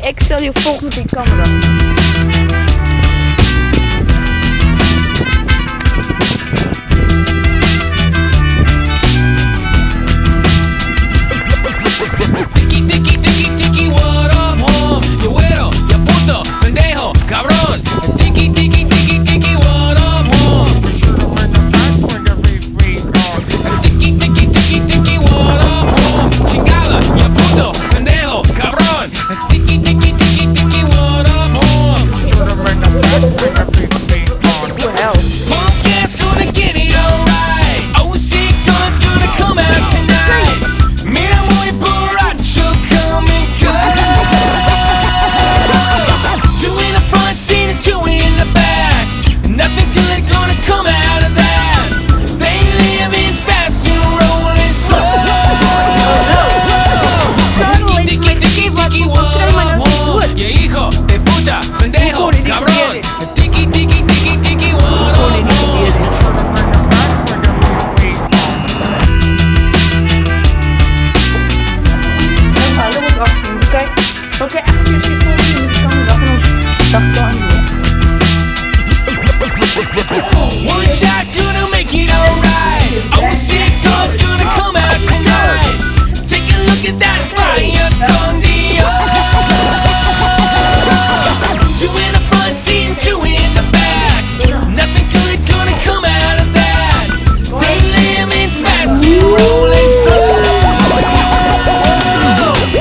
ik stel je volgt met die camera. Tiki tiki tiki tiki, what up, home? You güero, ya puto, pendejo, cabrón. Tiki tiki tiki tiki, what up, home? Tiki tiki tiki tiki, what up, home? Chingada, ya puto, pendejo, cabrón. Tiki tiki tiki tiki, what up, home? Punk ass gonna get it alright. OC guns gonna come out tonight. Mira muy borracho, come and go. Two in the front seat and two in the back. Nothing good gonna come out of that. They living fast and rolling slow. Tiki tiki tiki, what up, home? Yeah, hijo de puta, pendejo, cabrón. Tiki tiki tiki tiki, what up, home? Oké, echt je zit volgens met die camera van ons dag aan doen. One shot gonna make it alright. OC guns gonna come out tonight. Take a look at that fire con Dios. Two in the front seat and two in the back. Nothing good gonna come out of that. They living fast and rolling slow.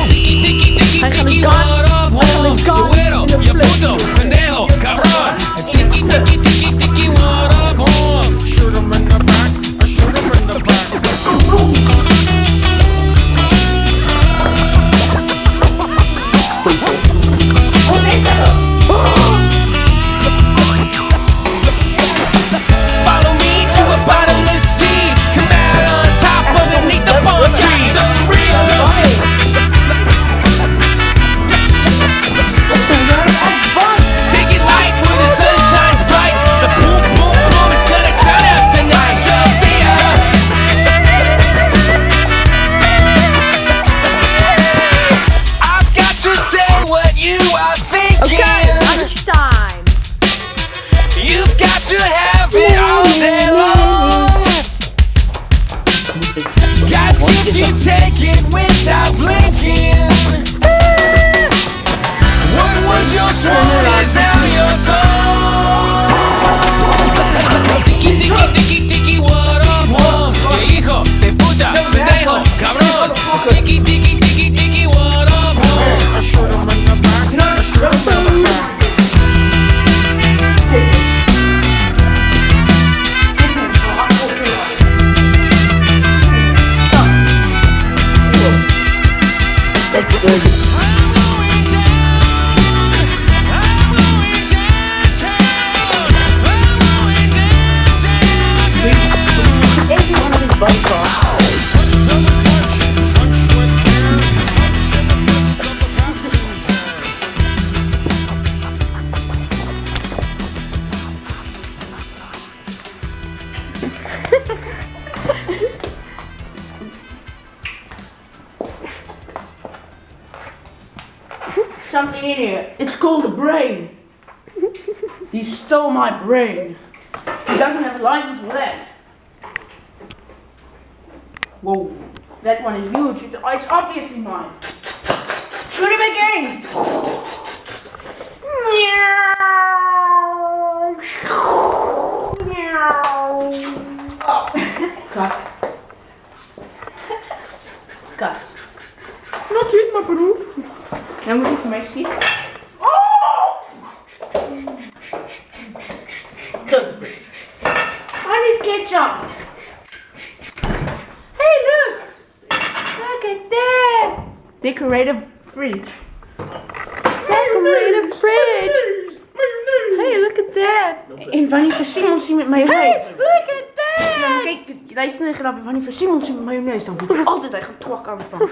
Tiki tiki tiki, what up, home? You güero, ya puto, pendejo, cabrón. Tiki tiki tiki tiki, what up, home? Shoot him in the back, I shoot him in the back. Follow me to a bottomless sea. Come out on top underneath the palm trees. Unreal. Take it light when the sun shines bright. The boom boom boom is gonna turn up the night. Jump here. I've got to say what you are thinking. Einstein. You've got to have it all day long. God's gift, you take it without blinking. What was your swan is now your song. Tiki tiki tiki tiki, what up, home? Yeah, hijo de puta, pendejo, cabrón. Tiki tiki tiki tiki, what up, home? I shoot him in the back, I shoot him in the back. That's good. I'm going down. I'm going downtown. I'm going downtown. Even one of his buddy cars. Punch with care, punch in the presence of the passenger. Something in here. It's called a brain. He stole my brain. He doesn't have a license for that. Whoa, that one is huge. It's obviously mine. Shoot him again. Oh. Cut. Cut. Natuurlijk, mijn broer. Dan moet ik van mij schieten. Oh! Dat is het. I need ketchup. Hey, look! Look at that! Decorative fridge. Decorative fridge! Hey, look at that! En van die versimmels met mayonaise. Hey, look at that! Ja, kijk, luister naar een grapje. Van die versimmels met mayonaise. Dan moet je altijd echt een trok aan van.